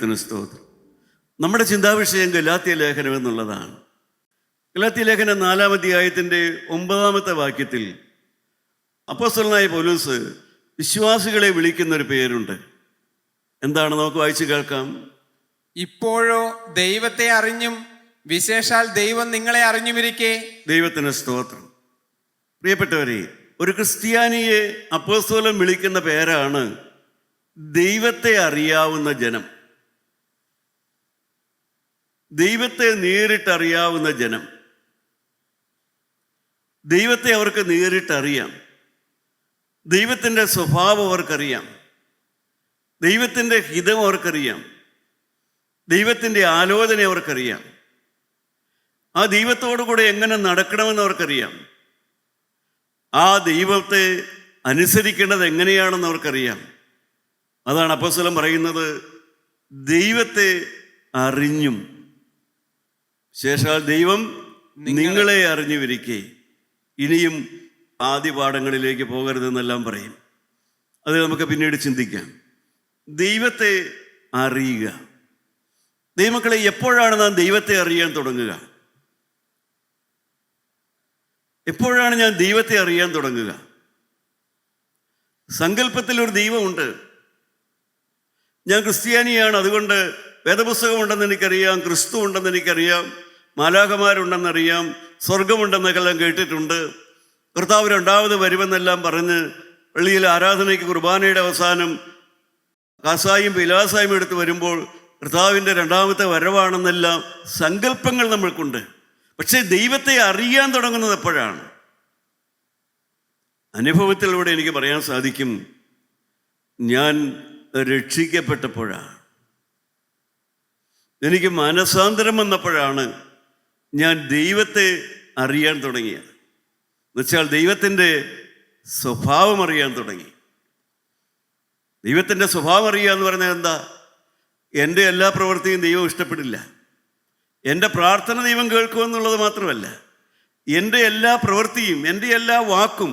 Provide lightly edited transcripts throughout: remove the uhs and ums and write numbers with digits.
ദൈവത്തിന് സ്തോത്രം. നമ്മുടെ ചിന്താവിഷയം ഗലാത്യ ലേഖനം എന്നുള്ളതാണ്. ഗലാത്യ ലേഖനം 4-ാം അധ്യായത്തിൻ്റെ 9-ാമത്തെ വാക്യത്തിൽ അപ്പോസ്തലനായ പൗലോസ് വിശ്വാസികളെ വിളിക്കുന്നൊരു പേരുണ്ട്. എന്താണ്? നമുക്ക് വായിച്ചു കേൾക്കാം. ഇപ്പോഴോ ദൈവത്തെ അറിഞ്ഞും വിശേഷാൽ ദൈവം നിങ്ങളെ അറിഞ്ഞുമിരിക്കെ. ദൈവത്തിന് സ്തോത്രം. പ്രിയപ്പെട്ടവരെ, ഒരു ക്രിസ്ത്യാനിയെ അപ്പോസ്തലൻ വിളിക്കുന്ന പേരാണ് ദൈവത്തെ അറിയാവുന്ന ജനം. ദൈവത്തെ നേരിട്ടറിയാവുന്ന ജനം. ദൈവത്തെ അവർക്ക് നേരിട്ടറിയാം. ദൈവത്തിൻ്റെ സ്വഭാവം അവർക്കറിയാം. ദൈവത്തിൻ്റെ ഹിതം അവർക്കറിയാം. ദൈവത്തിൻ്റെ ആലോചന അവർക്കറിയാം. ആ ദൈവത്തോടു കൂടെ എങ്ങനെ നടക്കണമെന്ന് അവർക്കറിയാം. ആ ദൈവത്തെ അനുസരിക്കേണ്ടത് എങ്ങനെയാണെന്ന് അവർക്കറിയാം. അതാണ് അപ്പോസ്തലൻ പറയുന്നത്, ദൈവത്തെ അറിഞ്ഞും ശേഷാൽ ദൈവം നിങ്ങളെ അറിഞ്ഞുമിരിക്കെ. ഇനിയും ആദ്യ പാഠങ്ങളിലേക്ക് പോകരുതെന്നെല്ലാം പറയും. അത് നമുക്ക് പിന്നീട് ചിന്തിക്കാം. ദൈവത്തെ അറിയുക. ദൈവമക്കളെ, എപ്പോഴാണ് നാം ദൈവത്തെ അറിയാൻ തുടങ്ങുക? എപ്പോഴാണ് ഞാൻ ദൈവത്തെ അറിയാൻ തുടങ്ങുക? സങ്കല്പത്തിൽ ഒരു ദൈവമുണ്ട്. ഞാൻ ക്രിസ്ത്യാനിയാണ്, അതുകൊണ്ട് വേദപുസ്തകമുണ്ടെന്ന് എനിക്കറിയാം, ക്രിസ്തു ഉണ്ടെന്ന് എനിക്കറിയാം, മാലാഖമാരുണ്ടെന്നറിയാം, സ്വർഗമുണ്ടെന്നൊക്കെല്ലാം കേട്ടിട്ടുണ്ട്. കർത്താവ് രണ്ടാമത് വരുമെന്നെല്ലാം പറഞ്ഞ് പള്ളിയിൽ ആരാധനയ്ക്ക് കുർബാനയുടെ അവസാനം കാസായും പിലാസായും എടുത്ത് വരുമ്പോൾ കർത്താവിൻ്റെ രണ്ടാമത്തെ വരവാണെന്നെല്ലാം സങ്കല്പങ്ങൾ നമ്മൾക്കുണ്ട്. പക്ഷേ ദൈവത്തെ അറിയാൻ തുടങ്ങുന്നത് എപ്പോഴാണ്? അനുഭവത്തിലൂടെ എനിക്ക് പറയാൻ സാധിക്കും, ഞാൻ രക്ഷിക്കപ്പെട്ടപ്പോഴാണ്. എനിക്ക് മനസാന്തരം വന്നപ്പോഴാണ് ഞാൻ ദൈവത്തെ അറിയാൻ തുടങ്ങിയത്. എന്നുവെച്ചാൽ ദൈവത്തിൻ്റെ സ്വഭാവം അറിയാൻ തുടങ്ങി. ദൈവത്തിൻ്റെ സ്വഭാവം അറിയുക എന്ന് പറഞ്ഞാൽ എന്താ? എൻ്റെ എല്ലാ പ്രവൃത്തിയും ദൈവം ഇഷ്ടപ്പെടില്ല. എൻ്റെ പ്രാർത്ഥന ദൈവം കേൾക്കുമെന്നുള്ളത് മാത്രമല്ല, എൻ്റെ എല്ലാ പ്രവൃത്തിയും, എൻ്റെ എല്ലാ വാക്കും,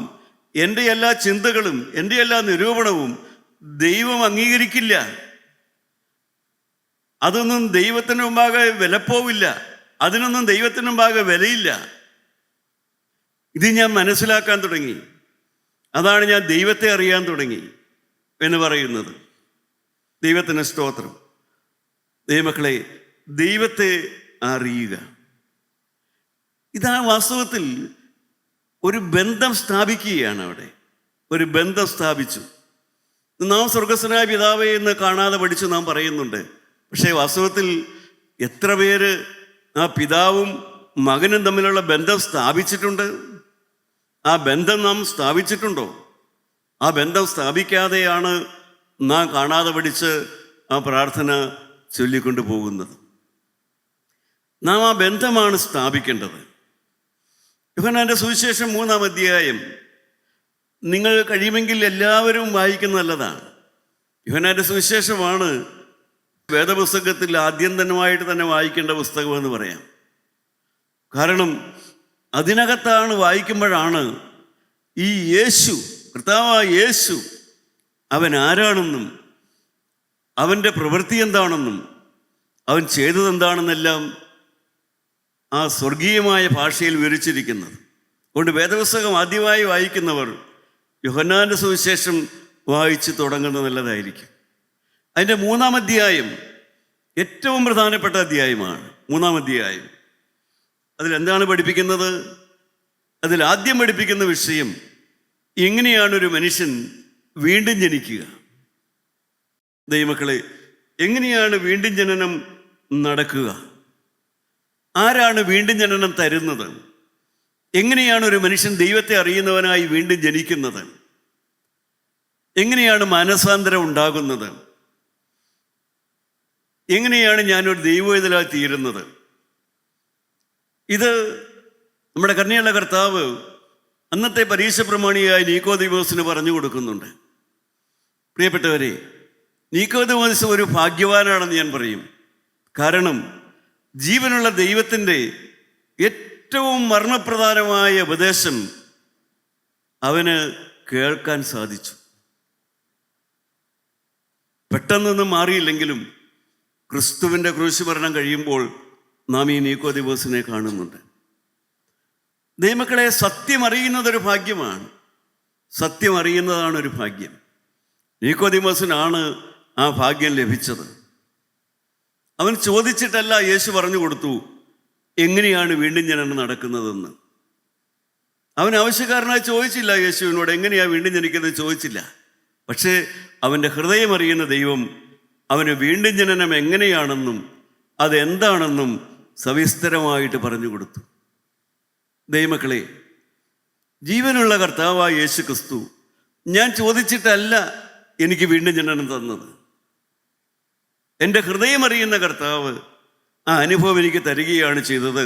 എൻ്റെ എല്ലാ ചിന്തകളും, എൻ്റെ എല്ലാ നിരൂപണവും ദൈവം അംഗീകരിക്കില്ല. അതൊന്നും ദൈവത്തിന് മുമ്പാകെ വിലപ്പോവില്ല. അതിനൊന്നും ദൈവത്തിന് മുമ്പാകെ വിലയില്ല. ഇത് ഞാൻ മനസ്സിലാക്കാൻ തുടങ്ങി. അതാണ് ഞാൻ ദൈവത്തെ അറിയാൻ തുടങ്ങി എന്ന് പറയുന്നത്. ദൈവത്തിന് സ്തോത്രം. ദൈവമക്കളെ, ദൈവത്തെ അറിയുക. ഇതാ വാസ്തവത്തിൽ ഒരു ബന്ധം സ്ഥാപിക്കുകയാണ്. അവിടെ ഒരു ബന്ധം സ്ഥാപിച്ചു. നാം സ്വർഗസ്ഥനായ പിതാവേ എന്ന് കാണാതെ പഠിച്ചു നാം പറയുന്നുണ്ട്. പക്ഷേ വാസ്തവത്തിൽ എത്ര പേര് ആ പിതാവും മകനും തമ്മിലുള്ള ബന്ധം സ്ഥാപിച്ചിട്ടുണ്ട്? ആ ബന്ധം നാം സ്ഥാപിച്ചിട്ടുണ്ടോ? ആ ബന്ധം സ്ഥാപിക്കാതെയാണ് നാം കാണാതെ പഠിച്ച് ആ പ്രാർത്ഥന ചൊല്ലിക്കൊണ്ടു പോകുന്നത്. നാം ആ ബന്ധമാണ് സ്ഥാപിക്കേണ്ടത്. യോഹന്നാന്റെ സുവിശേഷം 3-ാം അധ്യായം നിങ്ങൾ കഴിയുമെങ്കിൽ എല്ലാവരും വായിക്കുന്നത് നല്ലതാണ്. യോഹന്നാന്റെ സുവിശേഷമാണ് വേദപുസ്തകത്തിൽ ആദ്യന്തരമായിട്ട് തന്നെ വായിക്കേണ്ട പുസ്തകമെന്ന് പറയാം. കാരണം അതിനകത്താണ് വായിക്കുമ്പോഴാണ് ഈ യേശു, കർത്താവായ യേശു, അവൻ ആരാണെന്നും അവൻ്റെ പ്രവൃത്തി എന്താണെന്നും അവൻ ചെയ്തതെന്താണെന്നെല്ലാം ആ സ്വർഗീയമായ ഭാഷയിൽ വിവരിച്ചിരിക്കുന്നത്. അതുകൊണ്ട് വേദപുസ്തകം ആദ്യമായി വായിക്കുന്നവർ യോഹന്നാന്റെ സുവിശേഷം വായിച്ച് തുടങ്ങുന്നത് നല്ലതായിരിക്കും. അതിൻ്റെ 3-ാം അധ്യായം ഏറ്റവും പ്രധാനപ്പെട്ട അധ്യായമാണ്. 3-ാം അധ്യായം അതിലെന്താണ് പഠിപ്പിക്കുന്നത്? അതിൽ ആദ്യം പഠിപ്പിക്കുന്ന വിഷയം എങ്ങനെയാണ് ഒരു മനുഷ്യൻ വീണ്ടും ജനിക്കുക. ദൈവമക്കളെ, എങ്ങനെയാണ് വീണ്ടും ജനനം നടക്കുക? ആരാണ് വീണ്ടും ജനനം തരുന്നത്? എങ്ങനെയാണ് ഒരു മനുഷ്യൻ ദൈവത്തെ അറിയുന്നവനായി വീണ്ടും ജനിക്കുന്നത്? എങ്ങനെയാണ് മാനസാന്തരം ഉണ്ടാകുന്നത്? എങ്ങനെയാണ് ഞാനൊരു ദൈവവേദലായി തീരുന്നത്? ഇത് നമ്മുടെ കന്യയുള്ള കർത്താവ് അന്നത്തെ പരീക്ഷ പ്രമാണിയായ നിക്കോദീമോസിന് പറഞ്ഞു കൊടുക്കുന്നുണ്ട്. പ്രിയപ്പെട്ടവരെ, നിക്കോദീമോസ് ഒരു ഭാഗ്യവാനാണെന്ന് ഞാൻ പറയും. കാരണം ജീവനുള്ള ദൈവത്തിൻ്റെ ഏറ്റവും മർമ്മപ്രധാനമായ ഉപദേശം അവന് കേൾക്കാൻ സാധിച്ചു. പെട്ടെന്നൊന്നും മാറിയില്ലെങ്കിലും ക്രിസ്തുവിൻ്റെ ക്രൂശുമരണം കഴിയുമ്പോൾ നാം ഈ നീക്കോദിമോസിനെ കാണുന്നുണ്ട്. ദൈവമക്കളെ, സത്യം അറിയുന്നതൊരു ഭാഗ്യമാണ്. സത്യം അറിയുന്നതാണ് ഒരു ഭാഗ്യം. നീക്കോദിമോസിനാണ് ആ ഭാഗ്യം ലഭിച്ചത്. അവൻ ചോദിച്ചിട്ടല്ല, യേശു പറഞ്ഞു കൊടുത്തു എങ്ങനെയാണ് വീണ്ടും ജനനം നടക്കുന്നതെന്ന്. അവൻ ആവശ്യക്കാരനായി ചോദിച്ചില്ല, യേശുവിനോട് എങ്ങനെയാണ് വീണ്ടും ജനിക്കുന്നത് ചോദിച്ചില്ല. പക്ഷേ അവൻ്റെ ഹൃദയം അറിയുന്ന ദൈവം അവന് വീണ്ടും ജനനം എങ്ങനെയാണെന്നും അതെന്താണെന്നും സവിസ്തരമായിട്ട് പറഞ്ഞു കൊടുത്തു. ദൈവമക്കളെ, ജീവനുള്ള കർത്താവായ യേശു ക്രിസ്തു ഞാൻ ചോദിച്ചിട്ടല്ല എനിക്ക് വീണ്ടും ജനനം തന്നത്. എൻ്റെ ഹൃദയം അറിയുന്ന കർത്താവ് ആ അനുഭവം എനിക്ക് തരികയാണ് ചെയ്തത്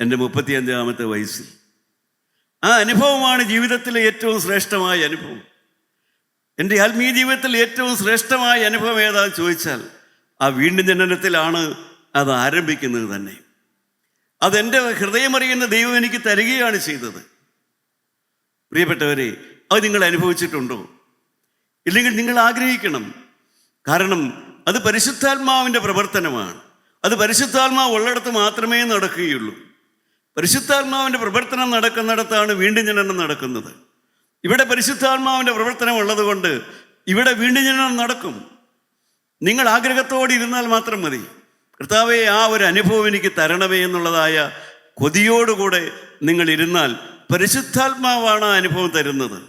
എൻ്റെ 35-ാമത്തെ വയസ്സിൽ. ആ അനുഭവമാണ് ജീവിതത്തിലെ ഏറ്റവും ശ്രേഷ്ഠമായ അനുഭവം. എൻ്റെ ആത്മീയ ജീവിതത്തിൽ ഏറ്റവും ശ്രേഷ്ഠമായ അനുഭവം ഏതാണെന്ന് ചോദിച്ചാൽ ആ വീണ്ടും ജനനത്തിലാണ് അത് ആരംഭിക്കുന്നത് തന്നെ. അതെൻ്റെ ഹൃദയമറിയുന്ന ദൈവം എനിക്ക് തരികയാണ് ചെയ്തത്. പ്രിയപ്പെട്ടവരെ, അത് നിങ്ങൾ അനുഭവിച്ചിട്ടുണ്ടോ? ഇല്ലെങ്കിൽ നിങ്ങൾ ആഗ്രഹിക്കണം. കാരണം അത് പരിശുദ്ധാത്മാവിൻ്റെ പ്രവർത്തനമാണ്. അത് പരിശുദ്ധാത്മാവ് ഉള്ളിടത്ത് മാത്രമേ നടക്കുകയുള്ളൂ. പരിശുദ്ധാത്മാവിൻ്റെ പ്രവർത്തനം നടക്കുന്നിടത്താണ് വീണ്ടും ജനനം നടക്കുന്നത്. ഇവിടെ പരിശുദ്ധാത്മാവിൻ്റെ പ്രവർത്തനം ഉള്ളതുകൊണ്ട് ഇവിടെ വീണ്ടും ജനനം നടക്കും. നിങ്ങൾ ആഗ്രഹത്തോടെ ഇരുന്നാൽ മാത്രം മതി. കർത്താവേ, ആ ഒരു അനുഭവം എനിക്ക് തരണമേ എന്നുള്ളതായ കൊതിയോടുകൂടെ നിങ്ങൾ ഇരുന്നാൽ പരിശുദ്ധാത്മാവാണ് ആ അനുഭവം തരുന്നത്.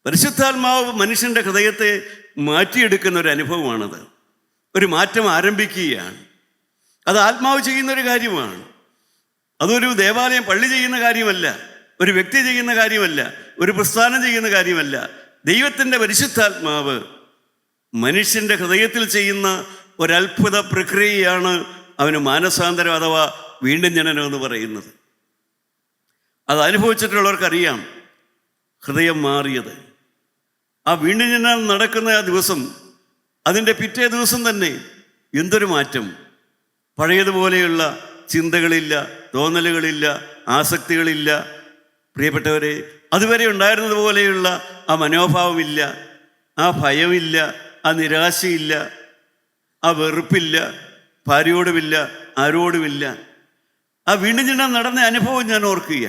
പരിശുദ്ധാത്മാവ് മനുഷ്യൻ്റെ ഹൃദയത്തെ മാറ്റിയെടുക്കുന്ന ഒരു അനുഭവമാണത്. ഒരു മാറ്റം ആരംഭിക്കുകയാണ്. അത് ആത്മാവ് ചെയ്യുന്നൊരു കാര്യമാണ്. അതൊരു ദേവാലയം, പള്ളി ചെയ്യുന്ന കാര്യമല്ല, ഒരു വ്യക്തി ചെയ്യുന്ന കാര്യമല്ല, ഒരു പ്രസ്ഥാനം ചെയ്യുന്ന കാര്യമല്ല. ദൈവത്തിൻ്റെ പരിശുദ്ധാത്മാവ് മനുഷ്യൻ്റെ ഹൃദയത്തിൽ ചെയ്യുന്ന ഒരത്ഭുത പ്രക്രിയയാണ് അവന് മാനസാന്തരം അഥവാ വീണ്ടും ജനനം എന്ന് പറയുന്നത്. അത് അനുഭവിച്ചിട്ടുള്ളവർക്കറിയാം ഹൃദയം മാറിയത്. ആ വീണ്ടും ജനനം നടക്കുന്ന ആ ദിവസം, അതിൻ്റെ പിറ്റേ ദിവസം തന്നെ എന്തൊരു മാറ്റം! പഴയതുപോലെയുള്ള ചിന്തകളില്ല, തോന്നലുകളില്ല, ആസക്തികളില്ല. പ്രിയപ്പെട്ടവരെ, അതുവരെ ഉണ്ടായിരുന്നത് പോലെയുള്ള ആ മനോഭാവമില്ല, ആ ഭയമില്ല, ആ നിരാശയില്ല, ആ വെറുപ്പില്ല, ഭാര്യയോടുമില്ല, ആരോടുമില്ല. ആ വീണ്ടും ജനനം നടന്ന അനുഭവം ഞാൻ ഓർക്കുക.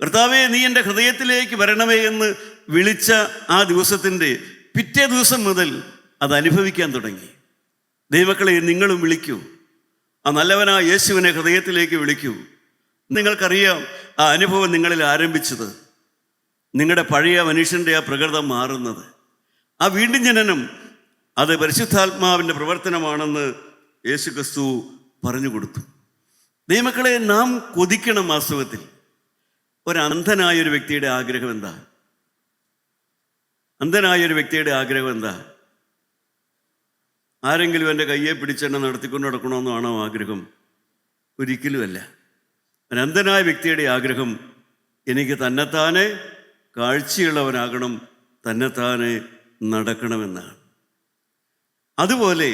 കർത്താവേ, നീ എൻ്റെ ഹൃദയത്തിലേക്ക് വരണമേ എന്ന് വിളിച്ച ആ ദിവസത്തിൻ്റെ പിറ്റേ ദിവസം മുതൽ അത് അനുഭവിക്കാൻ തുടങ്ങി. ദൈവമക്കളെ, നിങ്ങളും വിളിക്കൂ. ആ നല്ലവനായ യേശുവിനെ ഹൃദയത്തിലേക്ക് വിളിക്കൂ. നിങ്ങൾക്കറിയാം ആ അനുഭവം നിങ്ങളിൽ ആരംഭിച്ചത് നിങ്ങളുടെ പഴയ മനുഷ്യൻ്റെ ആ പ്രകൃതം മാറുന്നത്. ആ വീണ്ടും ജനനം അത് പരിശുദ്ധാത്മാവിൻ്റെ പ്രവർത്തനമാണെന്ന് യേശു ക്രിസ്തു പറഞ്ഞു കൊടുത്തു. ദൈവമക്കളെ, നാം കൊതിക്കണം. വാസ്തവത്തിൽ അന്ധനായൊരു വ്യക്തിയുടെ ആഗ്രഹം എന്താ? അന്ധനായൊരു വ്യക്തിയുടെ ആഗ്രഹം എന്താ? ആരെങ്കിലും എൻ്റെ കയ്യെ പിടിച്ചെന്നെ നടത്തിക്കൊണ്ട് നടക്കണമെന്നാണോ ആഗ്രഹം? ഒരിക്കലുമല്ല. അന്ധനായ വ്യക്തിയുടെ ആഗ്രഹം എനിക്ക് തന്നെത്താനെ കാഴ്ചയുള്ളവനാകണം, തന്നെത്താനെ നടക്കണമെന്നാണ്. അതുപോലെ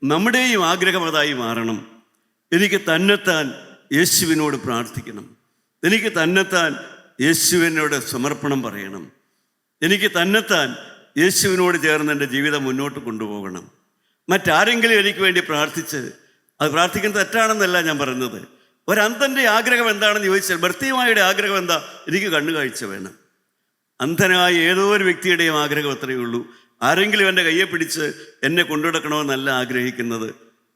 നമ്മുടെയും ആഗ്രഹം അതായി മാറണം. എനിക്ക് തന്നെത്താൻ യേശുവിനോട് പ്രാർത്ഥിക്കണം. എനിക്ക് തന്നെത്താൻ യേശുവിനോട് സമർപ്പണം പറയണം. എനിക്ക് തന്നെത്താൻ യേശുവിനോട് ചേർന്ന് എൻ്റെ ജീവിതം മുന്നോട്ട് കൊണ്ടുപോകണം. മറ്റാരെങ്കിലും എനിക്ക് വേണ്ടി പ്രാർത്ഥിച്ച് അത് പ്രാർത്ഥിക്കുന്നത് തെറ്റാണെന്നല്ല ഞാൻ പറയുന്നത്. ഒരന്ധൻ്റെ ആഗ്രഹം എന്താണെന്ന് ചോദിച്ചാൽ, ഭർത്തിയുമായുടെ ആഗ്രഹം എന്താ? എനിക്ക് കണ്ണുകാഴ്ച വേണം. അന്ധനായ ഏതോ ഒരു വ്യക്തിയുടെയും ആഗ്രഹം അത്രയേ ഉള്ളൂ. ആരെങ്കിലും എൻ്റെ കയ്യെ പിടിച്ച് എന്നെ കൊണ്ടുനടക്കണമെന്നല്ല ആഗ്രഹിക്കുന്നത്.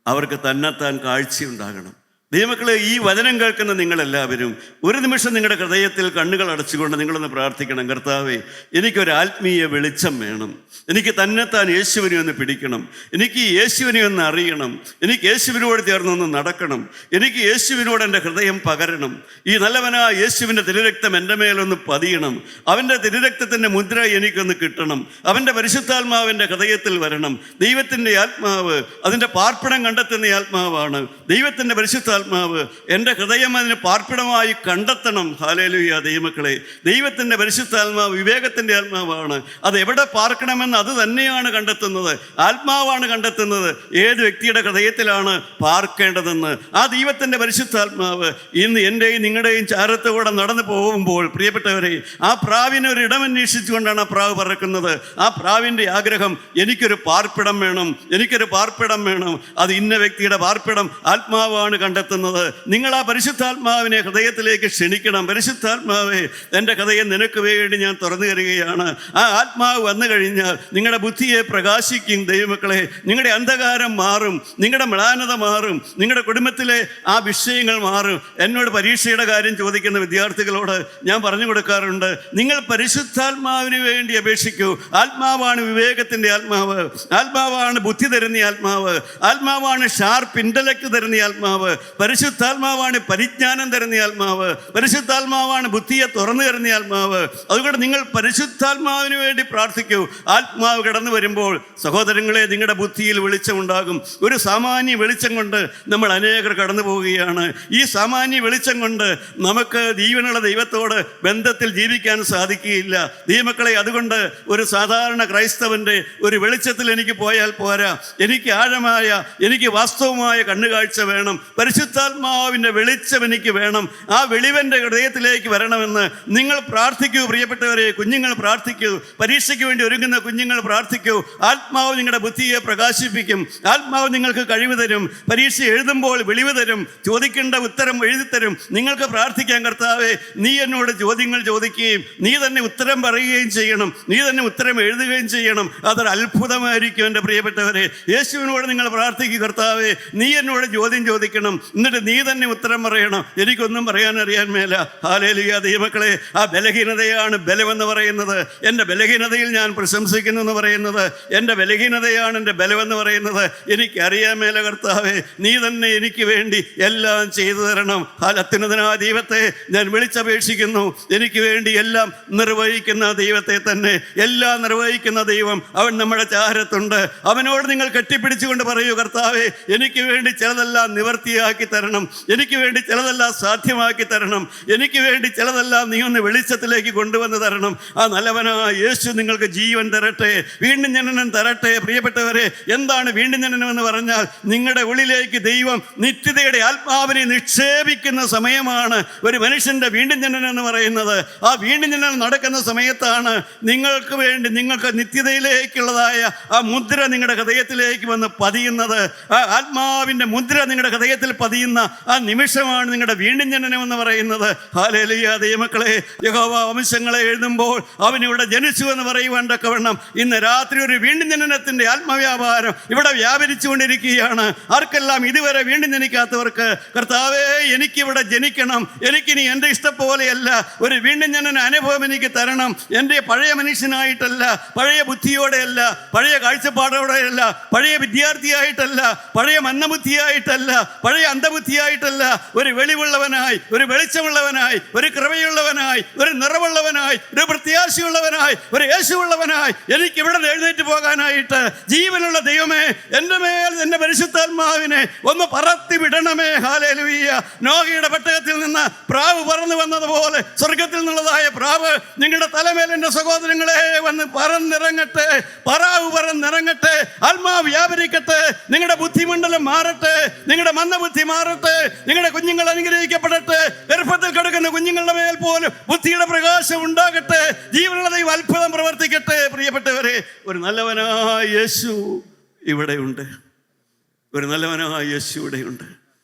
അവർക്ക് തന്നെത്താൻ കാഴ്ചയുണ്ടാകണം. ദൈവമക്കളെ, ഈ വചനം കേൾക്കുന്ന നിങ്ങളെല്ലാവരും ഒരു നിമിഷം നിങ്ങളുടെ ഹൃദയത്തിൽ കണ്ണുകൾ അടച്ചുകൊണ്ട് നിങ്ങളൊന്ന് പ്രാർത്ഥിക്കണം. കർത്താവേ, എനിക്കൊരു ആത്മീയ വെളിച്ചം വേണം. എനിക്ക് തന്നെത്താൻ യേശുവിനെ ഒന്ന് പിടിക്കണം. എനിക്ക് യേശുവിനെ ഒന്ന് അറിയണം. എനിക്ക് യേശുവിനോട് ചേർന്നൊന്ന് നടക്കണം. എനിക്ക് യേശുവിനോട് എൻ്റെ ഹൃദയം പകരണം. ഈ നല്ലവനാ യേശുവിൻ്റെ തിരുരക്തം എൻ്റെ മേലൊന്ന് പതിയണം. അവൻ്റെ തിരുരക്തത്തിൻ്റെ മുദ്ര എനിക്കൊന്ന് കിട്ടണം. അവൻ്റെ പരിശുദ്ധാത്മാവിൻ്റെ ഹൃദയത്തിൽ വരണം. ദൈവത്തിൻ്റെ ആത്മാവ് അതിൻ്റെ പാർപ്പിടം കണ്ടെത്തുന്ന ആത്മാവാണ്. ദൈവത്തിൻ്റെ പരിശുദ്ധ പരിശുദ്ധാത്മാവ് എൻ്റെ ഹൃദയം അതിന് പാർപ്പിടമായി കണ്ടെത്തണം. ഹല്ലേലൂയ ദൈവമക്കളെ, ദൈവത്തിൻ്റെ പരിശുദ്ധാത്മാവ് വിവേകത്തിൻ്റെ ആത്മാവാണ്. അത് എവിടെ പാർക്കണമെന്ന് അത് തന്നെയാണ് കണ്ടെത്തുന്നത്. ആത്മാവാണ് കണ്ടെത്തുന്നത് ഏത് വ്യക്തിയുടെ ഹൃദയത്തിലാണ് പാർക്കേണ്ടതെന്ന്. ആ ദൈവത്തിൻ്റെ പരിശുദ്ധാത്മാവ് ഇന്ന് എൻ്റെയും നിങ്ങളുടെയും ചാരത്തോടെ നടന്നു പോകുമ്പോൾ പ്രിയപ്പെട്ടവരെ, ആ പ്രാവിനെ ഒരു ഇടമന്വേഷിച്ചുകൊണ്ടാണ് ആ പ്രാവ് പറക്കുന്നത്. ആ പ്രാവിൻ്റെ ആഗ്രഹം, എനിക്കൊരു പാർപ്പിടം വേണം, എനിക്കൊരു പാർപ്പിടം വേണം. അത് ഇന്ന വ്യക്തിയുടെ പാർപ്പിടം ആത്മാവാണ് കണ്ടെത്തുന്നത്. നിങ്ങൾ ആ പരിശുദ്ധാത്മാവിനെ ഹൃദയത്തിലേക്ക് ക്ഷണിക്കണം. പരിശുദ്ധാത്മാവേ, എൻ്റെ ഹൃദയം നിനക്ക് വേണ്ടി ഞാൻ തുറന്നു തരികയാണ്. ആ ആത്മാവ് വന്നു കഴിഞ്ഞാൽ നിങ്ങളുടെ ബുദ്ധിയെ പ്രകാശിക്കും. ദൈവമക്കളെ, നിങ്ങളുടെ അന്ധകാരം മാറും, നിങ്ങളുടെ മ്ലാനത മാറും, നിങ്ങളുടെ കുടുംബത്തിലെ ആ വിഷയങ്ങൾ മാറും. എന്നോട് പരീക്ഷയുടെ കാര്യം ചോദിക്കുന്ന വിദ്യാർത്ഥികളോട് ഞാൻ പറഞ്ഞു കൊടുക്കാറുണ്ട്, നിങ്ങൾ പരിശുദ്ധാത്മാവിന് വേണ്ടി അപേക്ഷിക്കൂ. ആത്മാവാണ് വിവേകത്തിൻ്റെ ആത്മാവ്, ആത്മാവാണ് ബുദ്ധി തരുന്ന ആത്മാവ്, ആത്മാവാണ് ഷാർപ്പ് ഇൻ്റലക്ട് തരുന്ന ആത്മാവ്, പരിശുദ്ധാത്മാവാണ് പരിജ്ഞാനം തരുന്ന ആത്മാവ്, പരിശുദ്ധാത്മാവാണ് ബുദ്ധിയെ തുറന്നു തരുന്ന ആത്മാവ്. അതുകൊണ്ട് നിങ്ങൾ പരിശുദ്ധാത്മാവിന് വേണ്ടി പ്രാർത്ഥിക്കൂ. ആത്മാവ് കടന്നു വരുമ്പോൾ സഹോദരങ്ങളെ, നിങ്ങളുടെ ബുദ്ധിയിൽ വെളിച്ചമുണ്ടാകും. ഒരു സാമാന്യ വെളിച്ചം കൊണ്ട് നമ്മൾ അനേകർ കടന്നു പോവുകയാണ്. ഈ സാമാന്യ വെളിച്ചം കൊണ്ട് നമുക്ക് ജീവനുള്ള ദൈവത്തോട് ബന്ധത്തിൽ ജീവിക്കാൻ സാധിക്കുകയില്ല. ദൈവമക്കളെ, അതുകൊണ്ട് ഒരു സാധാരണ ക്രൈസ്തവൻ്റെ ഒരു വെളിച്ചത്തിൽ എനിക്ക് പോയാൽ പോരാ. എനിക്ക് ആഴമായ, എനിക്ക് വാസ്തവമായ കണ്ണുകാഴ്ച വേണം. പരിശുദ്ധാത്മാവിൻ്റെ വെളിച്ചം എനിക്ക് വേണം. ആ വെളിവൻ്റെ ഹൃദയത്തിലേക്ക് വരണമെന്ന് നിങ്ങൾ പ്രാർത്ഥിക്കൂ. പ്രിയപ്പെട്ടവരെ, കുഞ്ഞുങ്ങൾ പ്രാർത്ഥിക്കൂ. പരീക്ഷയ്ക്ക് വേണ്ടി ഒരുങ്ങുന്ന കുഞ്ഞുങ്ങൾ പ്രാർത്ഥിക്കൂ. ആത്മാവ് നിങ്ങളുടെ ബുദ്ധിയെ പ്രകാശിപ്പിക്കും. ആത്മാവ് നിങ്ങൾക്ക് കഴിവ് തരും. പരീക്ഷ എഴുതുമ്പോൾ വെളിവ് തരും. ചോദിക്കേണ്ട ഉത്തരം എഴുതിത്തരും. നിങ്ങൾക്ക് പ്രാർത്ഥിക്കാൻ, കർത്താവേ, നീ എന്നോട് ചോദ്യങ്ങൾ ചോദിക്കുകയും നീ തന്നെ ഉത്തരം പറയുകയും ചെയ്യണം, നീ തന്നെ ഉത്തരം എഴുതുകയും ചെയ്യണം. അതൊരു അത്ഭുതമായിരിക്കും. എൻ്റെ പ്രിയപ്പെട്ടവരെ, യേശുവിനോട് നിങ്ങൾ പ്രാർത്ഥിക്കുക, കർത്താവേ, നീ എന്നോട് ചോദ്യം ചോദിക്കണം, എന്നിട്ട് നീ തന്നെ ഉത്തരം പറയണം. എനിക്കൊന്നും പറയാൻ അറിയാൻ മേല. ഹല്ലേലൂയ ദൈവമക്കളെ, ആ ബലഹീനതയാണ് ബലമെന്ന് പറയുന്നത്. എൻ്റെ ബലഹീനതയിൽ ഞാൻ പ്രശംസിക്കുന്നു എന്ന് പറയുന്നത്, എൻ്റെ ബലഹീനതയാണ് എൻ്റെ ബലമെന്ന് പറയുന്നത്. എനിക്കറിയാൻ മേല കർത്താവേ, നീ തന്നെ എനിക്ക് വേണ്ടി എല്ലാം ചെയ്തു തരണം. അത്യുന്നതനായ ദൈവത്തെ ഞാൻ വിളിച്ചപേക്ഷിക്കുന്നു. എനിക്ക് വേണ്ടി എല്ലാം നിർവഹിക്കുന്ന ദൈവത്തെ തന്നെ, എല്ലാം നിർവഹിക്കുന്ന ദൈവം അവൻ നമ്മുടെ ചാരത്തുണ്ട്. അവനോട് നിങ്ങൾ കെട്ടിപ്പിടിച്ചുകൊണ്ട് പറയൂ, കർത്താവേ, എനിക്ക് വേണ്ടി ചിലതെല്ലാം നിവർത്തിയാക്കി തരണം, എനിക്ക് വേണ്ടി ചിലതെല്ലാം സാധ്യമാക്കി തരണം, എനിക്ക് വേണ്ടി ചിലതെല്ലാം നീ ഒന്ന് വെളിച്ചത്തിലേക്ക് കൊണ്ടുവന്ന് തരണം. ആ നല്ലവനായ യേശു നിങ്ങൾക്ക് ജീവൻ തരട്ടെ, വീണ്ടും ജനനം തരട്ടെ. പ്രിയപ്പെട്ടവരെ, എന്താണ് വീണ്ടും ജനനം എന്ന് പറഞ്ഞാൽ? നിങ്ങളുടെ ഉള്ളിലേക്ക് ദൈവം നിത്യതയുടെ ആത്മാവിനെ നിക്ഷേപിക്കുന്ന സമയമാണ് ഒരു മനുഷ്യൻ്റെ വീണ്ടും ജനനം എന്ന് പറയുന്നത്. ആ വീണ്ടും ജനനം നടക്കുന്ന സമയത്താണ് നിങ്ങൾക്ക് വേണ്ടി, നിങ്ങൾക്ക് നിത്യതയിലേക്കുള്ളതായ ആ മുദ്ര നിങ്ങളുടെ ഹൃദയത്തിലേക്ക് വന്ന് പതിയുന്നത്. ആ ആത്മാവിൻ്റെ മുദ്ര നിങ്ങളുടെ ഹൃദയത്തിൽ പതിയുന്ന ആ നിമിഷമാണ് നിങ്ങളുടെ വീണ്ടും ജനനം എന്ന് പറയുന്നത്. ഹല്ലേലൂയ ദൈവമക്കളെ, യഹോവ വംശങ്ങളെ എഴുതുമ്പോൾ അവനിവിടെ ജനിച്ചു എന്ന് പറയുവാൻ തക്കവണ്ണം ഇന്ന് രാത്രി ഒരു വീണ്ടും ജനനത്തിൻ്റെ ആത്മവ്യാപാരം ഇവിടെ വ്യാപരിച്ചുകൊണ്ടിരിക്കുകയാണ്. ആർക്കെല്ലാം ഇതുവരെ വീണ്ടും ജനിക്കാത്തവർക്ക്, കർത്താവേ, എനിക്കിവിടെ ജനിക്കണം, എനിക്കിനി എൻ്റെ ഇഷ്ടം പോലെയല്ല, ഒരു വീണ്ടും ജനന അനുഭവം എനിക്ക് തരണം. എൻ്റെ പഴയ മനുഷ്യനായിട്ടല്ല, പഴയ ബുദ്ധിയോടെയല്ല, പഴയ കാഴ്ചപ്പാടോടെയല്ല, പഴയ വിദ്യാർത്ഥിയായിട്ടല്ല, പഴയ മന്ദബുദ്ധിയായിട്ടല്ല, പഴയ അന്ധബുദ്ധിയായിട്ടല്ല, ഒരു വെളിവുള്ളവനായി, ഒരു വെളിച്ചമുള്ളവനായി, ഒരു കൃപയുള്ളവനായി, ഒരു നിറവുള്ളവനായി, ഒരു പ്രത്യാശയുള്ളവനായി, ഒരു യേശുവുള്ളവനായി എനിക്ക് ഇവിടെ എഴുന്നേറ്റ് പോകാനായിട്ട് ജീവനുള്ള ദൈവമേ, എൻ്റെ മേൽ എൻ്റെ പരിശുദ്ധാത്മാവിനെ ഒന്ന് പറത്തി വിടണമേ. ഹല്ലേലൂയ. നോഹയുടെ പെട്ടകത്തിൽ നിന്ന് പ്രാവ് പറന്നു വന്നതുപോലെ സ്വർഗത്തിൽ നിന്നുള്ളതായ പ്രാവ് നിങ്ങളുടെ തലമേൽ എൻ്റെ സഹോദരങ്ങളെ വന്ന് പറന്നിറങ്ങട്ടെ, പറാവ് പറന്നിറങ്ങട്ടെ, ആത്മാവ് വ്യാപരിക്കട്ടെ, നിങ്ങളുടെ ബുദ്ധിമണ്ഡലം മാറട്ടെ, നിങ്ങളുടെ മന്ദബുദ്ധി മാറട്ടെ, നിങ്ങളുടെ കുഞ്ഞുങ്ങൾ അനുഗ്രഹിക്കപ്പെടട്ടെ, ഗർഭത്തിൽ കിടക്കുന്ന കുഞ്ഞുങ്ങളുടെ മേൽ പോലും ബുദ്ധിയുടെ പ്രകാശം ഉണ്ടാകട്ടെ, ജീവനുള്ള ദൈവം അത്ഭുതം പ്രവർത്തിക്കട്ടെ. പ്രിയപ്പെട്ടവരെ, ഒരു നല്ലവനായ യേശു ഇവിടെയുണ്ട്, ഒരു നല്ലവനായ യേശു ഇവിടെയുണ്ട്.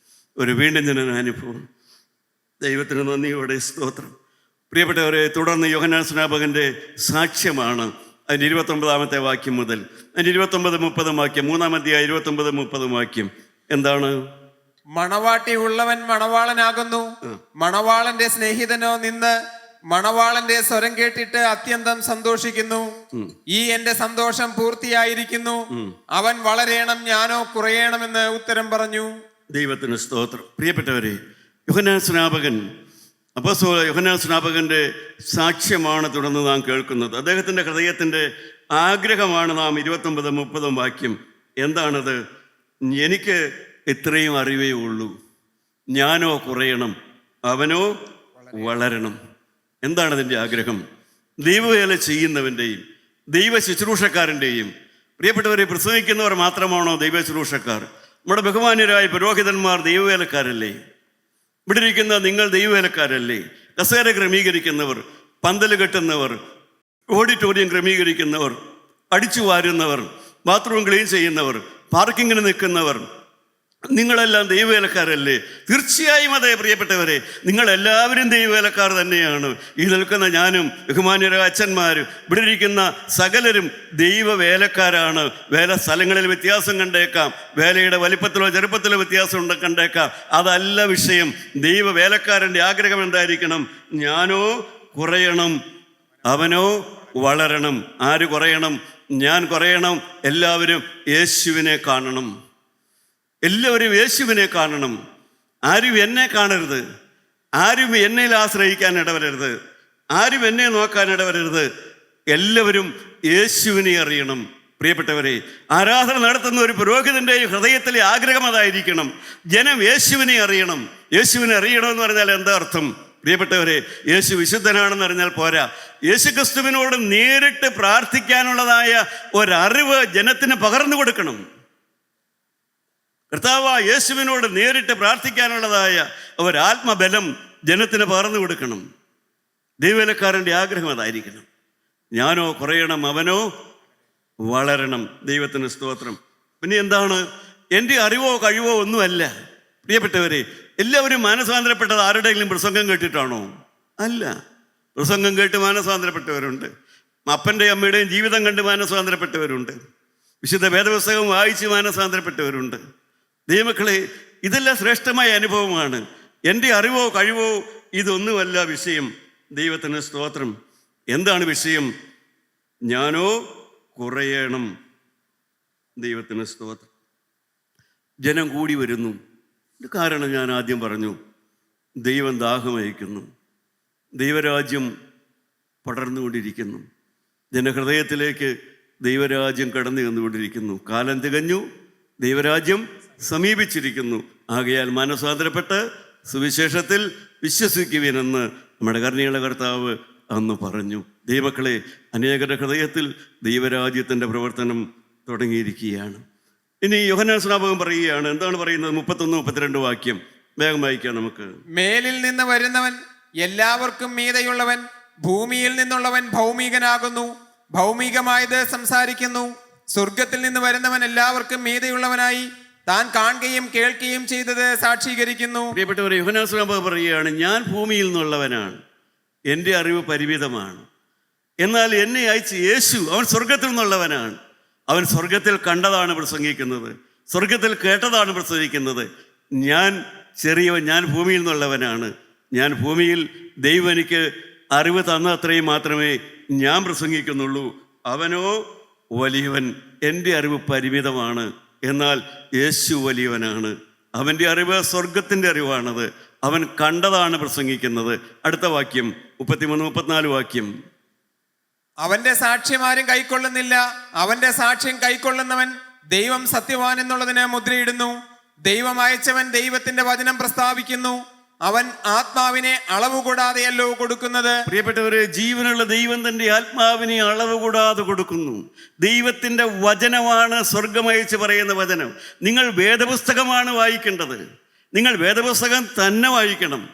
ഒരു വീണ്ടും ജനന അനുഭവം. ദൈവത്തിന് നന്ദിയോടെ സ്തോത്രം. പ്രിയപ്പെട്ടവരെ, തുടർന്ന് യോഹന്നാൻ സ്നാപകൻ്റെ സാക്ഷ്യമാണ്. അതിൻ്റെ 29-ാമത്തെ വാക്യം മുതൽ അതിൻ്റെ 29-30 വാക്യം, 3-ാം അധ്യായം 29-30 വാക്യം എന്താണ്? മണവാട്ടി ഉള്ളവൻ മണവാളനാകുന്നു, മണവാളന്റെ സ്നേഹിതനോ നിന്ന് മണവാളന്റെ സ്വരം കേട്ടിട്ട് അത്യന്തം സന്തോഷിക്കുന്നു. ഈ എന്റെ സന്തോഷം പൂർത്തിയായിരിക്കുന്നു. അവൻ വളരേണം, ഞാനോ കുറയണമെന്ന് ഉത്തരം പറഞ്ഞു. ദൈവത്തിന് സ്തോത്രം. പ്രിയപ്പെട്ടവരെ, യോഹന്നാൻ സ്നാപകൻ, അപ്പോസ്തലൻ യോഹന്നാൻ സ്നാപകൻ്റെ സാക്ഷ്യമാണ് തുടർന്ന് നാം കേൾക്കുന്നത്. അദ്ദേഹത്തിൻ്റെ ഹൃദയത്തിൻ്റെ ആഗ്രഹമാണ് നാം 29-30 വാക്യം. എന്താണത്? എനിക്ക് ഇത്രയും അറിവേ ഉള്ളൂ, ഞാനോ കുറയണം, അവനോ വളരണം. എന്താണ് അതിൻ്റെ ആഗ്രഹം? ദൈവവേല ചെയ്യുന്നവൻ്റെയും ദൈവ ശുശ്രൂഷക്കാരൻ്റെയും പ്രിയപ്പെട്ടവരെ, പ്രസംഗിക്കുന്നവർ മാത്രമാണോ ദൈവ ശുശ്രൂഷക്കാർ? നമ്മുടെ ബഹുമാന്യരായ പുരോഹിതന്മാർ ദൈവവേലക്കാരല്ലേ? ഇവിടെ ഇരിക്കുന്ന നിങ്ങൾ ദൈവവേലക്കാരല്ലേ? കസേര ക്രമീകരിക്കുന്നവർ, പന്തൽ കെട്ടുന്നവർ, ഓഡിറ്റോറിയം ക്രമീകരിക്കുന്നവർ, അടിച്ചു വാരുന്നവർ, ബാത്റൂം ക്ലീൻ ചെയ്യുന്നവർ, പാർക്കിങ്ങിന് നിൽക്കുന്നവർ, നിങ്ങളെല്ലാം ദൈവവേലക്കാരല്ലേ? തീർച്ചയായും അതെ പ്രിയപ്പെട്ടവരെ, നിങ്ങളെല്ലാവരും ദൈവവേലക്കാർ തന്നെയാണ്. ഈ നിൽക്കുന്ന ഞാനും ബഹുമാന്യരായ അച്ഛന്മാരും ഇവിടെ ഇരിക്കുന്ന സകലരും ദൈവവേലക്കാരാണ്. വേല സ്ഥലങ്ങളിൽ വ്യത്യാസം കണ്ടേക്കാം, വേലയുടെ വലിപ്പത്തിലോ ചെറുപ്പത്തിലോ വ്യത്യാസം കണ്ടേക്കാം. അതല്ല വിഷയം. ദൈവവേലക്കാരൻ്റെ ആഗ്രഹം എന്തായിരിക്കണം? ഞാനോ കുറയണം, അവനോ വളരണം. ആര് കുറയണം? ഞാൻ കുറയണം. എല്ലാവരും യേശുവിനെ കാണണം. എല്ലാവരും യേശുവിനെ കാണണം. ആരും എന്നെ കാണരുത്, ആരും എന്നിൽ ആശ്രയിക്കാൻ ഇടവരരുത്, ആരും എന്നെ നോക്കാൻ ഇടവരരുത്. എല്ലാവരും യേശുവിനെ അറിയണം. പ്രിയപ്പെട്ടവരെ, ആരാധന നടത്തുന്ന ഒരു പുരോഹിതൻ്റെ ഹൃദയത്തിലെ ആഗ്രഹം അതായിരിക്കണം. ജനം യേശുവിനെ അറിയണം. യേശുവിനെ അറിയണമെന്ന് പറഞ്ഞാൽ എന്താ അർത്ഥം? പ്രിയപ്പെട്ടവരെ, യേശു വിശുദ്ധനാണെന്ന് അറിഞ്ഞാൽ പോരാ. യേശു ക്രിസ്തുവിനോട് നേരിട്ട് പ്രാർത്ഥിക്കാനുള്ളതായ ഒരറിവ് ജനത്തിന് പകർന്നു കൊടുക്കണം. കർത്താവ് യേശുവിനോട് നേരിട്ട് പ്രാർത്ഥിക്കാനുള്ളതായ ഒരാത്മബലം ജനത്തിന് പകർന്നു കൊടുക്കണം. ദൈവവേലക്കാരൻ്റെ ആഗ്രഹം അതായിരിക്കണം. ഞാനോ കുറയണം, അവനോ വളരണം. ദൈവത്തിന് സ്തോത്രം. പിന്നെ എന്താണ്? എൻ്റെ അറിവോ കഴിവോ ഒന്നുമല്ല. പ്രിയപ്പെട്ടവരെ, എല്ലാവരും മാനസാന്തരപ്പെട്ടത് ആരുടെയെങ്കിലും പ്രസംഗം കേട്ടിട്ടാണോ? അല്ല. പ്രസംഗം കേട്ട് മാനസാന്തരപ്പെട്ടവരുണ്ട്. അപ്പൻ്റെയും അമ്മയുടെയും ജീവിതം കണ്ട് മാനസാന്തരപ്പെട്ടവരുണ്ട്. വിശുദ്ധ വേദപുസ്തകം വായിച്ച് മാനസാന്തരപ്പെട്ടവരുണ്ട്. ദൈവമക്കളെ, ഇതെല്ലാം ശ്രേഷ്ഠമായ അനുഭവമാണ്. എൻ്റെ അറിവോ കഴിവോ ഇതൊന്നുമല്ല വിഷയം. ദൈവത്തിന് സ്തോത്രം. എന്താണ് വിഷയം? ഞാനോ കുറയണം. ദൈവത്തിന് സ്തോത്രം. ജനം കൂടി വരുന്നു. ഇത് കാരണം ഞാൻ ആദ്യം പറഞ്ഞു, ദൈവം ദാഹമയക്കുന്നു. ദൈവരാജ്യം പടർന്നുകൊണ്ടിരിക്കുന്നു. ജനഹൃദയത്തിലേക്ക് ദൈവരാജ്യം കടന്നു ചെന്നുകൊണ്ടിരിക്കുന്നു. കാലം തികഞ്ഞു, ദൈവരാജ്യം സമീപിച്ചിരിക്കുന്നു. ആകയാൽ മാനസാന്തരപ്പെട്ട് സുവിശേഷത്തിൽ വിശ്വസിക്കുവിനെന്ന് നമ്മുടെ കരുണയുള്ള കർത്താവ് അന്ന് പറഞ്ഞു. ദൈവമക്കളെ, അനേകരുടെ ഹൃദയത്തിൽ ദൈവരാജ്യത്തിൻ്റെ പ്രവർത്തനം തുടങ്ങിയിരിക്കുകയാണ്. ഇനി യോഹന്നാൻ സ്നാപകൻ പറയുകയാണ്. എന്താണ് പറയുന്നത്? 31-32 വാക്യം വേഗം വായിക്കാം നമുക്ക്. മേലിൽ നിന്ന് വരുന്നവൻ എല്ലാവർക്കും മീതെയുള്ളവൻ, ഭൂമിയിൽ നിന്നുള്ളവൻ ഭൗമികനാകുന്നു. ഭൗമികമായത് സംസാരിക്കുന്നു. സ്വർഗത്തിൽ നിന്ന് വരുന്നവൻ എല്ലാവർക്കും മീതെയുള്ളവനായി താൻ കാണുകയും കേൾക്കുകയും ചെയ്തത് സാക്ഷീകരിക്കുന്നു. പ്രിയപ്പെട്ടവരെ, യോഹന്നാൻ സ്നാപകൻ പറയുകയാണ്, ഞാൻ ഭൂമിയിൽ നിന്നുള്ളവനാണ്, എൻ്റെ അറിവ് പരിമിതമാണ്. എന്നാൽ എന്നെ അയച്ച യേശു, അവൻ സ്വർഗത്തിൽ നിന്നുള്ളവനാണ്. അവൻ സ്വർഗത്തിൽ കണ്ടതാണ് പ്രസംഗിക്കുന്നത്, സ്വർഗത്തിൽ കേട്ടതാണ് പ്രസംഗിക്കുന്നത്. ഞാൻ ചെറിയവൻ, ഞാൻ ഭൂമിയിൽ നിന്നുള്ളവനാണ്. ഞാൻ ഭൂമിയിൽ ദൈവം എനിക്ക് അറിവ് തന്ന അത്രയും മാത്രമേ ഞാൻ പ്രസംഗിക്കുന്നുള്ളൂ. അവനോ വലിയവൻ. എൻ്റെ അറിവ് പരിമിതമാണ്, എന്നാൽ യേശു വലിയവനാണ്. അവൻ്റെ അറിവ് സ്വർഗത്തിൻ്റെ അറിവാണത്. അവൻ കണ്ടതാണ് പ്രസംഗിക്കുന്നത്. അടുത്ത വാക്യം 33-34 വാക്യം. അവന്റെ സാക്ഷ്യം ആരും കൈക്കൊള്ളുന്നില്ല. അവന്റെ സാക്ഷ്യം കൈക്കൊള്ളുന്നവൻ ദൈവം സത്യവാൻ എന്നുള്ളതിന് മുദ്രയിടുന്നു. ദൈവം അയച്ചവൻ ദൈവത്തിന്റെ വചനം പ്രസ്താവിക്കുന്നു. അവൻ ആത്മാവിനെ അളവ് കൂടാതെയല്ലോ കൊടുക്കുന്നത്. പ്രിയപ്പെട്ടവരെ, ജീവനുള്ള ദൈവം തൻ്റെ ആത്മാവിനെ അളവ് കൂടാതെ കൊടുക്കുന്നു. ദൈവത്തിൻ്റെ വചനമാണ് സ്വർഗമയച്ച് പറയുന്ന വചനം. നിങ്ങൾ വേദപുസ്തകമാണ് വായിക്കേണ്ടത്. നിങ്ങൾ വേദപുസ്തകം തന്നെ വായിക്കണം.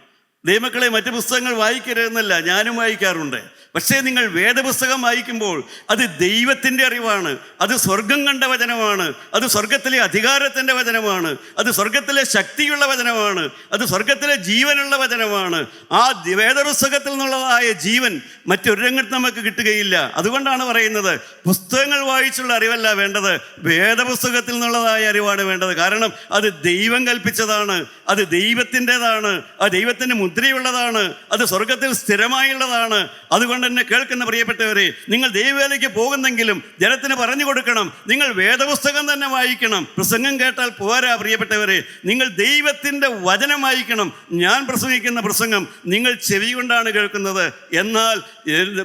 ദൈവമക്കളെ, മറ്റ് പുസ്തകങ്ങൾ വായിക്കരുതെന്നല്ല, ഞാനും വായിക്കാറുണ്ട്. പക്ഷേ നിങ്ങൾ വേദപുസ്തകം വായിക്കുമ്പോൾ അത് ദൈവത്തിൻ്റെ അറിവാണ്. അത് സ്വർഗം കണ്ട വചനമാണ്. അത് സ്വർഗത്തിലെ അധികാരത്തിൻ്റെ വചനമാണ്. അത് സ്വർഗത്തിലെ ശക്തിയുള്ള വചനമാണ്. അത് സ്വർഗത്തിലെ ജീവനുള്ള വചനമാണ്. ആ വേദപുസ്തകത്തിൽ നിന്നുള്ളതായ ജീവൻ മറ്റൊരിടത്തും നമുക്ക് കിട്ടുകയില്ല. അതുകൊണ്ടാണ് പറയുന്നത്, പുസ്തകങ്ങൾ വായിച്ചുള്ള അറിവല്ല വേണ്ടത്, വേദപുസ്തകത്തിൽ നിന്നുള്ളതായ അറിവാണ് വേണ്ടത്. കാരണം അത് ദൈവം കൽപ്പിച്ചതാണ്, അത് ദൈവത്തിൻ്റെതാണ്, അത് ദൈവത്തിൻ്റെ മുദ്രയുള്ളതാണ്, അത് സ്വർഗത്തിൽ സ്ഥിരമായുള്ളതാണ്. അതുകൊണ്ട് അതുകൊണ്ട് എന്നെ കേൾക്കുന്ന പ്രിയപ്പെട്ടവരെ, നിങ്ങൾ ദൈവവേലയ്ക്ക് പോകുന്നെങ്കിലും ജനത്തിന് പറഞ്ഞു കൊടുക്കണം, നിങ്ങൾ വേദപുസ്തകം തന്നെ വായിക്കണം. പ്രസംഗം കേട്ടാൽ പോരാ പ്രിയപ്പെട്ടവരെ, നിങ്ങൾ ദൈവത്തിൻ്റെ വചനം വായിക്കണം. ഞാൻ പ്രസംഗിക്കുന്ന പ്രസംഗം നിങ്ങൾ ചെവി കൊണ്ടാണ് കേൾക്കുന്നത്, എന്നാൽ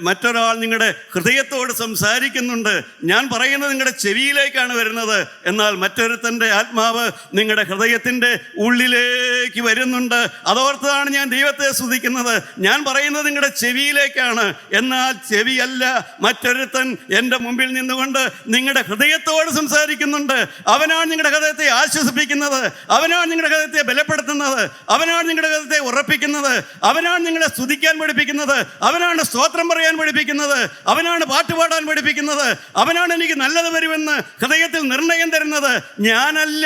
മറ്റൊരാൾ നിങ്ങളുടെ ഹൃദയത്തോട് സംസാരിക്കുന്നുണ്ട്. ഞാൻ പറയുന്നത് നിങ്ങളുടെ ചെവിയിലേക്കാണ് വരുന്നത്, എന്നാൽ മറ്റൊരുത്തൻ്റെ ആത്മാവ് നിങ്ങളുടെ ഹൃദയത്തിൻ്റെ ഉള്ളിലേക്ക് വരുന്നുണ്ട്. അതോർത്താണ് ഞാൻ ദൈവത്തെ സ്തുതിക്കുന്നത്. ഞാൻ പറയുന്നത് നിങ്ങളുടെ ചെവിയിലേക്കാണ്, എന്നാൽ ചെവിയല്ല. മറ്റൊരുത്തൻ എൻ്റെ മുമ്പിൽ നിന്നുകൊണ്ട് നിങ്ങളുടെ ഹൃദയത്തോട് സംസാരിക്കുന്നുണ്ട്. അവനാണ് നിങ്ങളുടെ ഹൃദയത്തെ ആശ്വസിപ്പിക്കുന്നത്, അവനാണ് നിങ്ങളുടെ ഹൃദയത്തെ ബലപ്പെടുത്തുന്നത്, അവനാണ് നിങ്ങളുടെ ഹൃദയത്തെ ഉറപ്പിക്കുന്നത്, അവനാണ് നിങ്ങളെ സ്തുതിക്കാൻ പഠിപ്പിക്കുന്നത്, അവനാണ് സ്തോത്രം പറയാൻ പഠിപ്പിക്കുന്നത്, അവനാണ് പാട്ടുപാടാൻ പഠിപ്പിക്കുന്നത്, അവനാണ് എനിക്ക് നല്ലത് വരുമെന്ന് ഹൃദയത്തിൽ നിർണയം തരുന്നത്. ഞാനല്ല,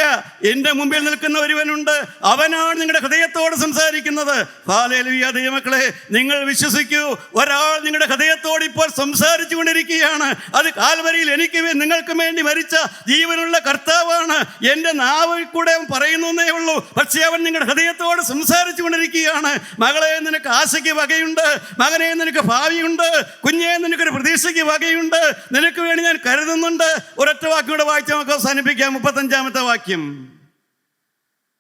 എൻ്റെ മുമ്പിൽ നിൽക്കുന്ന ഒരുവനുണ്ട്, അവനാണ് നിങ്ങളുടെ ഹൃദയത്തോട് സംസാരിക്കുന്നത്. ഹല്ലേലൂയ. ദൈവമക്കളെ, നിങ്ങൾ വിശ്വസിക്കൂ, ഒരാൾ നിങ്ങളുടെ ഹൃദയത്തോട് ഇപ്പോൾ സംസാരിച്ചു കൊണ്ടിരിക്കുകയാണ്. അത് കാൽവരിയിൽ എനിക്ക് നിങ്ങൾക്ക് വേണ്ടി മരിച്ച ജീവനുള്ള കർത്താവാണ്. എൻ്റെ നാവിൽ കൂടെ അവൻ പറയുന്നേ ഉള്ളൂ, പക്ഷേ അവൻ നിങ്ങളുടെ ഹൃദയത്തോട് സംസാരിച്ചു കൊണ്ടിരിക്കുകയാണ്. മകളെ, നിനക്ക് ആശയ്ക്ക് വകയുണ്ട്. മകനെ, നിനക്ക് ഭാവിയുണ്ട്. കുഞ്ഞെ, നിനക്കൊരു പ്രതീക്ഷയ്ക്ക് വകയുണ്ട്. നിനക്ക് വേണ്ടി ഞാൻ കരുതുന്നുണ്ട്. ഒരൊറ്റ വാക്കൂടെ വായിച്ച് നമുക്ക് അവസാനിപ്പിക്കാം. 35-ാമത്തെ വാക്യം.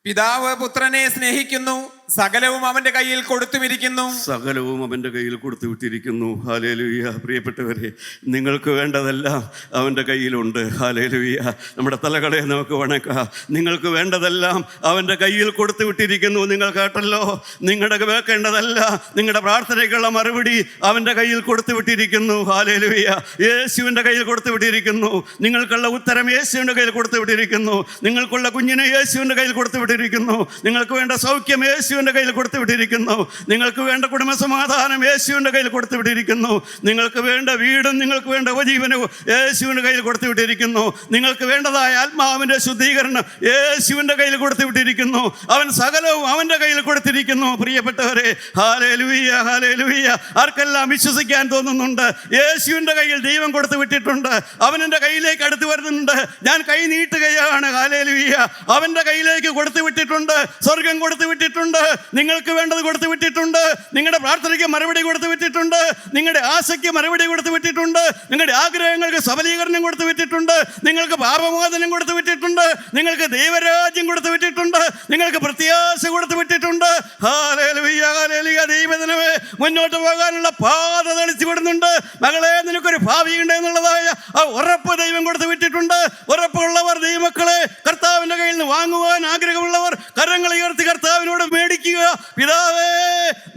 പിതാവ് പുത്രനെ സ്നേഹിക്കുന്നു, സകലവും അവന്റെ കയ്യിൽ കൊടുത്തുമിരിക്കുന്നു. സകലവും അവൻ്റെ കയ്യിൽ കൊടുത്തു വിട്ടിരിക്കുന്നു. ഹല്ലേലൂയ. പ്രിയപ്പെട്ടവരെ, നിങ്ങൾക്ക് വേണ്ടതെല്ലാം അവൻ്റെ കയ്യിലുണ്ട്. ഹല്ലേലൂയ. നമ്മുടെ തലകളെ നമുക്ക് വണക്കാം. നിങ്ങൾക്ക് വേണ്ടതെല്ലാം അവൻ്റെ കയ്യിൽ കൊടുത്തു വിട്ടിരിക്കുന്നു. നിങ്ങൾ കേട്ടല്ലോ, നിങ്ങളുടെ കേൾക്കേണ്ടതല്ല, നിങ്ങളുടെ പ്രാർത്ഥനയ്ക്കുള്ള മറുപടി അവൻ്റെ കയ്യിൽ കൊടുത്തു വിട്ടിരിക്കുന്നു. ഹല്ലേലൂയ. യേശുവിൻ്റെ കയ്യിൽ കൊടുത്തു വിട്ടിരിക്കുന്നു. നിങ്ങൾക്കുള്ള ഉത്തരം യേശുവിൻ്റെ കയ്യിൽ കൊടുത്തു വിട്ടിരിക്കുന്നു. നിങ്ങൾക്കുള്ള കുഞ്ഞിനെ യേശുവിൻ്റെ കയ്യിൽ കൊടുത്തു വിട്ടിരിക്കുന്നു. നിങ്ങൾക്ക് വേണ്ട സൗഖ്യം യേശുവിൻ്റെ കയ്യിൽ കൊടുത്തു വിട്ടിരിക്കുന്നു. നിങ്ങൾക്ക് വേണ്ട കുടുംബസമാധാനം യേശുവിൻ്റെ കയ്യിൽ കൊടുത്തു വിട്ടിരിക്കുന്നു. നിങ്ങൾക്ക് വേണ്ട വീടും നിങ്ങൾക്ക് വേണ്ട ഉപജീവനവും യേശുവിൻ്റെ കയ്യിൽ കൊടുത്തു വിട്ടിരിക്കുന്നു. നിങ്ങൾക്ക് വേണ്ടതായ ആത്മാവിൻ്റെ ശുദ്ധീകരണം യേശുവിൻ്റെ കയ്യിൽ കൊടുത്തു വിട്ടിരിക്കുന്നു. അവൻ സകലവും അവൻ്റെ കയ്യിൽ കൊടുത്തിരിക്കുന്നു. പ്രിയപ്പെട്ടവരെ, ഹല്ലേലൂയ, ഹല്ലേലൂയ. ആർക്കെല്ലാം വിശ്വസിക്കാൻ തോന്നുന്നുണ്ട്? യേശുവിൻ്റെ കയ്യിൽ ദൈവം കൊടുത്തു വിട്ടിട്ടുണ്ട്. അവൻ എൻ്റെ കയ്യിലേക്ക് അടുത്ത് വരുന്നുണ്ട്. ഞാൻ കൈ നീട്ടുകയാണ്. ഹല്ലേലൂയ. അവൻ്റെ കയ്യിലേക്ക് കൊടുത്തു വിട്ടിട്ടുണ്ട്. സ്വർഗം കൊടുത്തു വിട്ടിട്ടുണ്ട്. നിങ്ങൾക്ക് വേണ്ടത് കൊടുത്തു വിട്ടിട്ടുണ്ട്. നിങ്ങളുടെ പ്രാർത്ഥനയ്ക്ക് മറുപടി കൊടുത്തു വിട്ടിട്ടുണ്ട്. നിങ്ങളുടെ ആശയ്ക്ക് മറുപടി കൊടുത്തു വിട്ടിട്ടുണ്ട്. നിങ്ങളുടെ ആഗ്രഹങ്ങൾക്ക് സബലീകരണം കൊടുത്തു വിട്ടിട്ടുണ്ട്. നിങ്ങൾക്ക് പാപമോചനം കൊടുത്തു വിട്ടിട്ടുണ്ട്. നിങ്ങൾക്ക് ദൈവരാജ്യം കൊടുത്തു വിട്ടിട്ടുണ്ട്. നിങ്ങൾക്ക് പ്രത്യാശ കൊടുത്തു വിട്ടിട്ടുണ്ട്. Hallelujah, hallelujah. ദൈവജനമേ, മുന്നോട്ട് പോകാനുള്ള പാത തെളിച്ചു വിടുന്നുണ്ട്. മകളെ, നിനക്കൊരു ഭാവിയുണ്ട് എന്നുള്ളതായ ആ ഉറപ്പ് ദൈവം കൊടുത്തു വിട്ടിട്ടുണ്ട്. ഉറപ്പുള്ളവർ, ദൈവമക്കളെ, കർത്താവിൻ്റെ കയ്യിൽ നിന്ന് വാങ്ങുവാൻ ആഗ്രഹമുള്ളവർ കരങ്ങൾ ഉയർത്തി കർത്താവിനോട് മേടിക്കുക. പിതാവേ,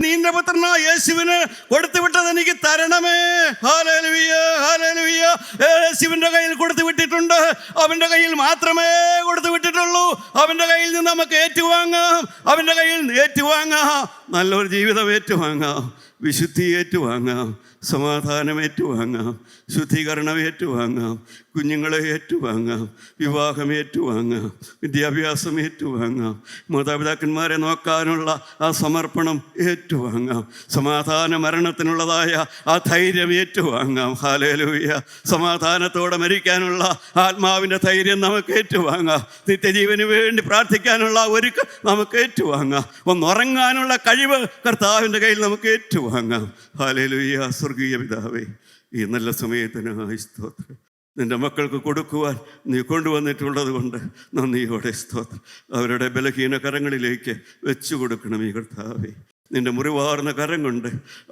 നിന്റെ പുത്രനായ യേശുവിന് കൊടുത്തു വിട്ടത് എനിക്ക് തരണമേ. Hallelujah, hallelujah. യേശുവിൻ്റെ കയ്യിൽ കൊടുത്തു വിട്ടിട്ടുണ്ട്. അവൻ്റെ കയ്യിൽ മാത്രമേ കൊടുത്തു വിട്ടിട്ടുള്ളൂ. അവൻ്റെ കയ്യിൽ നിന്ന് നമുക്ക് ഏറ്റുവാങ്ങാം. അവൻ്റെ കയ്യിൽ നിന്ന് ഏറ്റുവാങ്ങാം. നല്ലൊരു ജീവിതം ഏറ്റുവാങ്ങാം. വിശുദ്ധി ഏറ്റുവാങ്ങാം. സമാധാനം ഏറ്റുവാങ്ങാം. ശുദ്ധീകരണം ഏറ്റുവാങ്ങാം. കുഞ്ഞുങ്ങളെ ഏറ്റുവാങ്ങാം. വിവാഹം ഏറ്റുവാങ്ങാം. വിദ്യാഭ്യാസം ഏറ്റുവാങ്ങാം. മാതാപിതാക്കന്മാരെ നോക്കാനുള്ള ആ സമർപ്പണം ഏറ്റുവാങ്ങാം. സമാധാന മരണത്തിനുള്ളതായ ആ ധൈര്യം ഏറ്റുവാങ്ങാം. ഹല്ലേലൂയ. സമാധാനത്തോടെ മരിക്കാനുള്ള ആത്മാവിൻ്റെ ധൈര്യം നമുക്ക് ഏറ്റുവാങ്ങാം. നിത്യജീവന് വേണ്ടി പ്രാർത്ഥിക്കാനുള്ള ഒരുക്കം നമുക്ക് ഏറ്റുവാങ്ങാം. ഒന്നുറങ്ങാനുള്ള കഴിവ് കർത്താവിൻ്റെ കയ്യിൽ നമുക്ക് ഏറ്റുവാങ്ങാം. ഹല്ലേലൂയ. സ്വർഗീയ പിതാവേ, ഈ നല്ല സമയത്തിനായി സ്തോത്രം. നിൻ്റെ മക്കൾക്ക് കൊടുക്കുവാൻ നീ കൊണ്ടുവന്നിട്ടുള്ളത് കൊണ്ട് നന്ദിയോടെ സ്തോത്രം. അവരുടെ ബലഹീന കരങ്ങളിലേക്ക് വെച്ചു കൊടുക്കണം ഈ കർത്താവേ. നിൻ്റെ മുറിവാർന്ന കരം കൊണ്ട്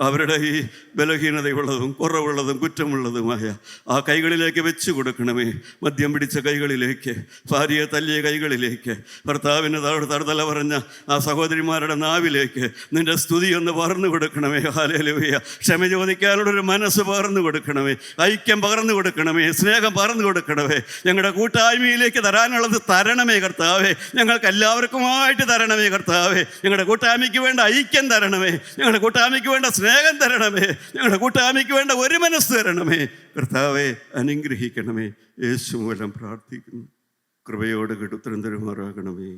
അവരുടെ ഈ ബലഹീനതയുള്ളതും കുറവുള്ളതും കുറ്റമുള്ളതുമായ ആ കൈകളിലേക്ക് വെച്ചു കൊടുക്കണമേ. മദ്യം പിടിച്ച കൈകളിലേക്ക്, ഭാര്യയെ തല്ലിയ കൈകളിലേക്ക്, ഭർത്താവിന് തറുതല പറഞ്ഞ ആ സഹോദരിമാരുടെ നാവിലേക്ക് നിൻ്റെ സ്തുതി ഒന്ന് പകർന്നു കൊടുക്കണമേ. ഹല്ലേലൂയ. ക്ഷമ ചോദിക്കാനുള്ളൊരു മനസ്സ് പകർന്നു കൊടുക്കണമേ. ഐക്യം പകർന്നു കൊടുക്കണമേ. സ്നേഹം പകർന്നു കൊടുക്കണമേ. ഞങ്ങളുടെ കൂട്ടായ്മയിലേക്ക് തരാനുള്ളത് തരണമേ കർത്താവേ. ഞങ്ങൾക്ക് എല്ലാവർക്കുമായിട്ട് തരണമേ കർത്താവേ. ഞങ്ങളുടെ കൂട്ടായ്മയ്ക്ക് വേണ്ട ഐക്യം തരണമേ. ഞങ്ങളുടെ കൂട്ടായ്മയ്ക്ക് വേണ്ട സ്നേഹം തരണമേ. ഞങ്ങളുടെ കൂട്ടായ്മയ്ക്ക് വേണ്ട ഒരു മനസ്സ് തരണമേ കർത്താവെ. അനുഗ്രഹിക്കണമേ. യേശു മൂലം പ്രാർത്ഥിക്കുന്നു. കൃപയോട് ഉത്തരം തരുമാറാകണമേ.